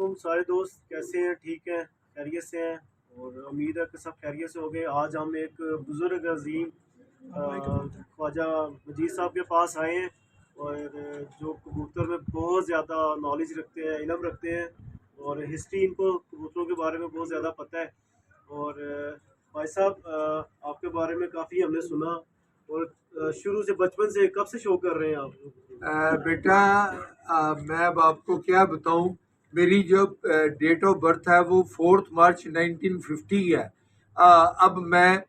वालेकुम सारे दोस्त, कैसे हैं? ठीक हैं, खैरियत से हैं? और उम्मीद है कि सब खैरियत से हो गए। आज हम एक बुज़ुर्ग अजीम ख्वाजा मजीद साहब के पास आए हैं, और जो कबूतर में बहुत ज़्यादा नॉलेज रखते हैं, इल्म रखते हैं, और हिस्ट्री इनको कबूतरों के बारे में बहुत ज़्यादा पता है। और भाई साहब, आपके बारे में काफ़ी हमने सुना, और शुरू से बचपन से कब से शौक कर रहे हैं आप? बेटा, मैं अब आपको क्या बताऊं। मेरी जो डेट ऑफ बर्थ है वो 4 मार्च 1950 है। अब मैं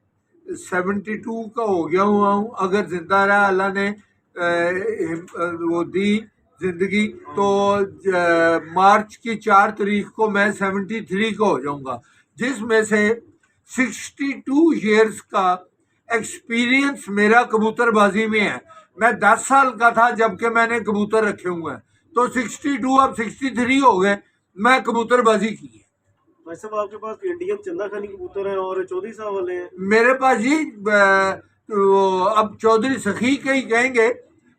72 का हो गया हुआ हूँ। अगर जिंदा रहा अल्लाह ने वो दी जिंदगी, तो मार्च की 4 तारीख को मैं 73 का हो जाऊंगा, जिसमें से 62 ईयर्स का एक्सपीरियंस मेरा कबूतरबाजी में है। मैं 10 साल का था जबकि मैंने कबूतर रखे हुए हैं, तो 62 अब 63 हो गए। मैं कबूतरबाजी की है। भाई साहब, आपके पास इंडियन चंदा खानी कबूतर हैं और चौधरी साहब वाले हैं। मेरे पास जी अब चौधरी सखी के ही कहेंगे,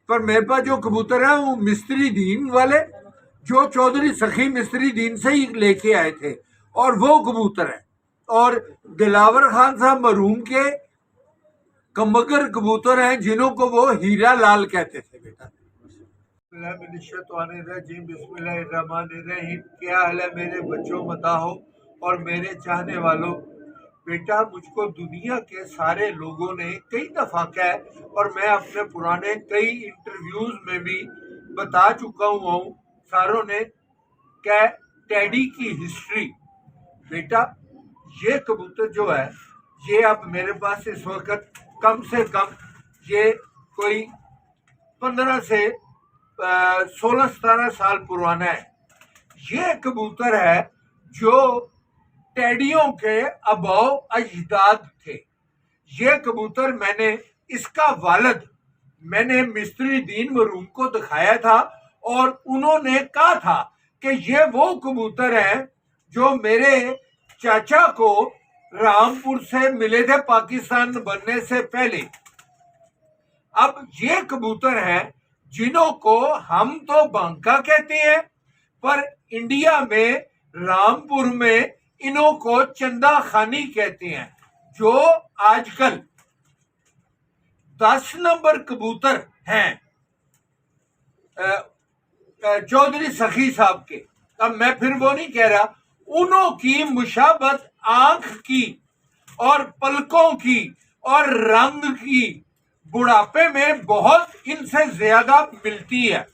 पर मेरे पास जो कबूतर है वो मिस्त्री दीन वाले, जो चौधरी सखी मिस्त्री दीन से ही लेके आए थे, और वो कबूतर है। और दिलावर खान साहब मरहूम के कमगर कबूतर हैं, जिन्हों को वो हीरा लाल कहते थे। बेटा, बिस्मिल्लाहिर्रहमानिर्रहीम। क्या हाल है मेरे बच्चों, बताओ, और मेरे चाहने वालों। बेटा, मुझको दुनिया के सारे लोगों ने कई दफा कहा, और मैं अपने पुराने कई इंटरव्यूज में भी बता चुका हुआ हूँ, सारों ने क्या टेडी की हिस्ट्री। बेटा, ये कबूतर जो है, ये अब मेरे पास इस वक्त कम से कम ये कोई 15 से 16-17 साल पुराना है। ये कबूतर है जो टेडियों के अबाव अजदाद थे। ये कबूतर इसका वालिद मैंने मिस्त्री दीन मरूम को दिखाया था, और उन्होंने कहा था कि ये वो कबूतर है जो मेरे चाचा को रामपुर से मिले थे पाकिस्तान बनने से पहले। अब ये कबूतर हैं जिन्हों को हम तो बांका कहते हैं, पर इंडिया में रामपुर में इन्हों को चंदा खानी कहते हैं, जो आजकल 10 नंबर कबूतर हैं चौधरी सखी साहब के। अब मैं फिर वो नहीं कह रहा, उन्हों की मुशाबत आंख की और पलकों की और रंग की बुढ़ापे में बहुत इनसे ज्यादा मिलती है।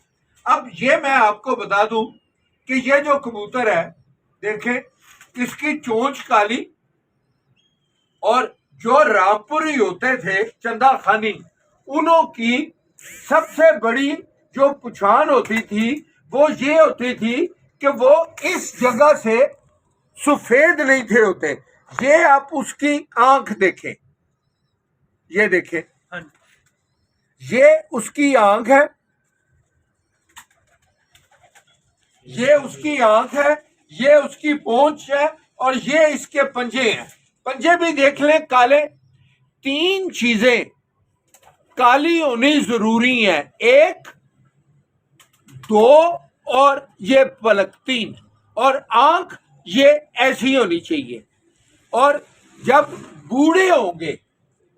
अब ये मैं आपको बता दूं कि ये जो कबूतर है, देखें, इसकी चोंच काली, और जो रामपुरी होते थे चंदा खानी, उन्हों की सबसे बड़ी जो पहचान होती थी वो ये होती थी कि वो इस जगह से सफेद नहीं थे होते। ये आप उसकी आंख देखें, ये देखें, ये उसकी आंख है, ये उसकी आंख है, ये उसकी पूंछ है, और ये इसके पंजे हैं। पंजे भी देख लें, काले। 3 चीजें काली होनी जरूरी है, 1, 2 और ये पलक 3, और आंख ये ऐसी होनी चाहिए। और जब बूढ़े होंगे,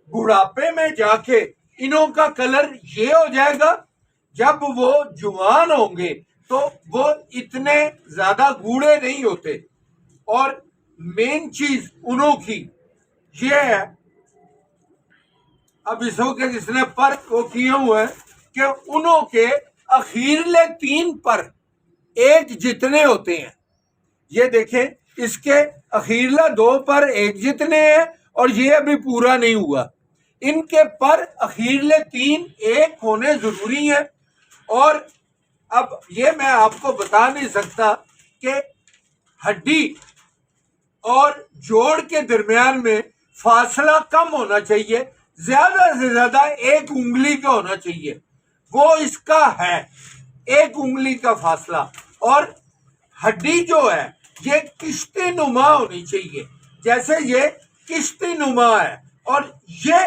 बुढ़ापे में जाके इनों का कलर ये हो जाएगा। जब वो जवान होंगे तो वो इतने ज्यादा गूढ़े नहीं होते। और मेन चीज उनों की ये है, अब इसो के जिसने पर को किए हुए हैं, कि उनों के अखीरले 3 पर एक जितने होते हैं। ये देखें, इसके अखीरला 2 पर एक जितने हैं, और ये अभी पूरा नहीं हुआ। इनके पर अखीरले 3 एक होने जरूरी है। और अब ये मैं आपको बता नहीं सकता कि हड्डी और जोड़ के दरमियान में फासला कम होना चाहिए, ज्यादा से ज्यादा 1 उंगली का होना चाहिए। वो इसका है 1 उंगली का फासला। और हड्डी जो है ये किश्ती नुमा होनी चाहिए, जैसे ये किश्ती नुमा है। और ये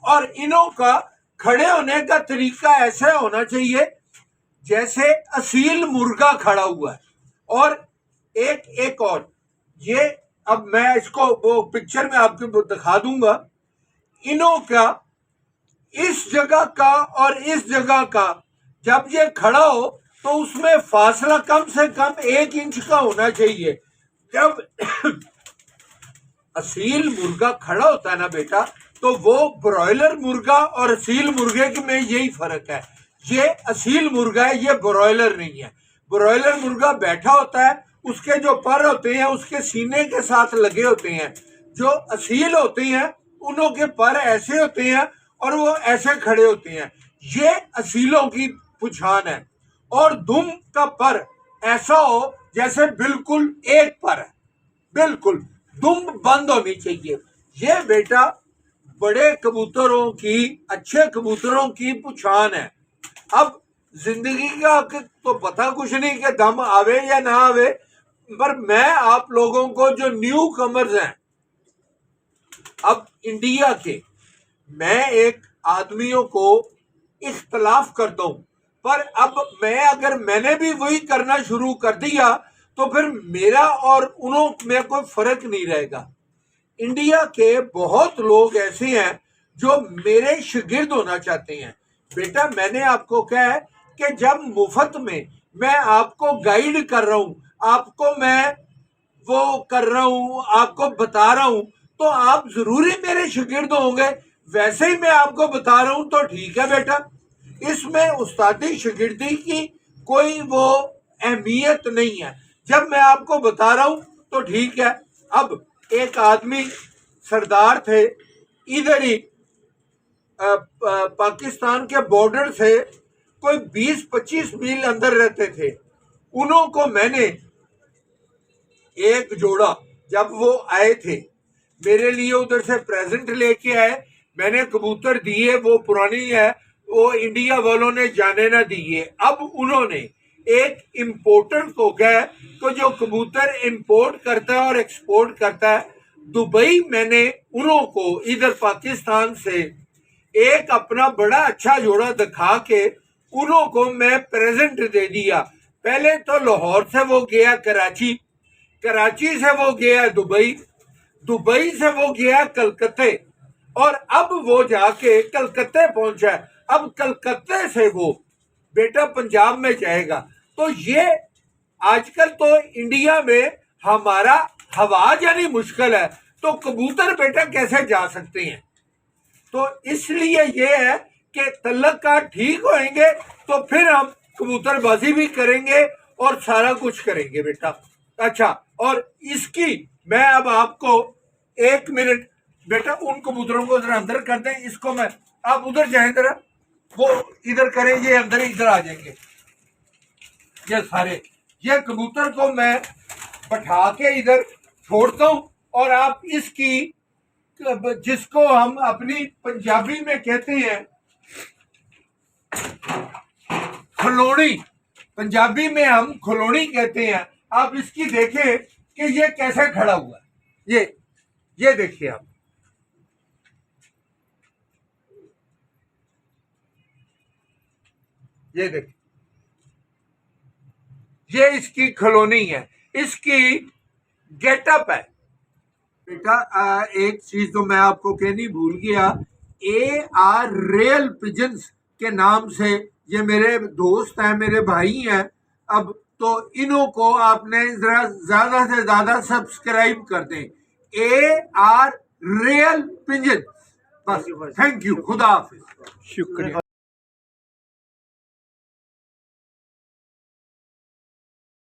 और इनों का खड़े होने का तरीका ऐसा होना चाहिए जैसे असील मुर्गा खड़ा हुआ है। और एक और ये, अब मैं इसको वो पिक्चर में आपको दिखा दूंगा। इनों का इस जगह का और इस जगह का जब ये खड़ा हो तो उसमें फासला कम से कम 1 इंच का होना चाहिए। जब असील मुर्गा खड़ा होता है ना बेटा, तो वो ब्रॉयलर मुर्गा और असील मुर्गे में यही फर्क है। ये असील मुर्गा है, ये ब्रॉयलर नहीं है। ब्रॉयलर मुर्गा बैठा होता है, उसके जो पर होते हैं उसके सीने के साथ लगे होते हैं। जो असील होते हैं उनों के पर ऐसे होते हैं और वो ऐसे खड़े होते हैं। ये असीलों की पहचान है। और दुम का पर ऐसा हो जैसे बिल्कुल एक पर है, बिल्कुल दुम बंद होनी चाहिए। ये बेटा बड़े कबूतरों की, अच्छे कबूतरों की पहचान है। अब जिंदगी का तो पता कुछ नहीं कि दम आवे या ना आवे, पर मैं आप लोगों को जो न्यू कमर्स हैं अब इंडिया के, मैं एक आदमियों को इख्तलाफ करता हूं, पर अब मैंने भी वही करना शुरू कर दिया तो फिर मेरा और उन्हों में कोई फर्क नहीं रहेगा। इंडिया के बहुत लोग ऐसे हैं जो मेरे शागिर्द होना चाहते हैं। बेटा मैंने आपको कहा है कि जब मुफ्त में मैं आपको गाइड कर रहा हूं, आपको मैं वो कर रहा हूं, आपको बता रहा हूं, तो आप जरूरी मेरे शागिर्द होंगे। वैसे ही मैं आपको बता रहा हूं तो ठीक है बेटा, इसमें उस्तादी शागिर्दी की कोई वो अहमियत नहीं है। जब मैं आपको बता रहा हूं तो ठीक है। अब एक आदमी सरदार थे, इधर ही पाकिस्तान के बॉर्डर से कोई 20-25 मील अंदर रहते थे। उन्हों को मैंने एक जोड़ा, जब वो आए थे मेरे लिए उधर से प्रेजेंट लेके आए, मैंने कबूतर दिए, वो पुरानी है, वो इंडिया वालों ने जाने ना दिए। अब उन्होंने एक इंपोर्टर को कहा तो जो कबूतर इंपोर्ट करता है और एक्सपोर्ट करता है दुबई, मैंने उन्हों को इधर पाकिस्तान से एक अपना बड़ा अच्छा जोड़ा दिखा के उन्हों को मैं प्रेजेंट दे दिया। पहले तो लाहौर से वो गया कराची, कराची से वो गया दुबई, दुबई से वो गया कलकत्ते, और अब वो जाके कलकत्ते पहुंचा। अब कलकत्ते से वो बेटा पंजाब में जाएगा। तो ये आजकल तो इंडिया में हमारा हवा जानी मुश्किल है, तो कबूतर बेटा कैसे जा सकते हैं। तो इसलिए ये है कि तल्लका ठीक होएंगे तो फिर हम कबूतरबाजी भी करेंगे और सारा कुछ करेंगे बेटा। अच्छा, और इसकी मैं अब आपको 1 मिनट बेटा, उन कबूतरों को जरा अंदर कर दें, इसको मैं, आप उधर जाएं जरा, वो इधर करें, ये अंदर इधर आ जाएंगे। ये सारे ये कबूतर को मैं बैठा के इधर छोड़ता हूं, और आप इसकी, जिसको हम अपनी पंजाबी में कहते हैं खलोनी, पंजाबी में हम खलोनी कहते हैं, आप इसकी देखें कि ये कैसे खड़ा हुआ है। ये देखिए आप, ये देखिए, ये इसकी कॉलोनी है, इसकी गेटअप है बेटा। एक चीज तो मैं आपको कहनी भूल गया, AR रियल पिजन्स के नाम से ये मेरे दोस्त हैं, मेरे भाई हैं। अब तो इन्हों को आपने जरा ज्यादा से ज्यादा सब्सक्राइब कर दें, AR रियल पिजन। बस, थैंक यू, खुदा हाफिज, शुक्रिया।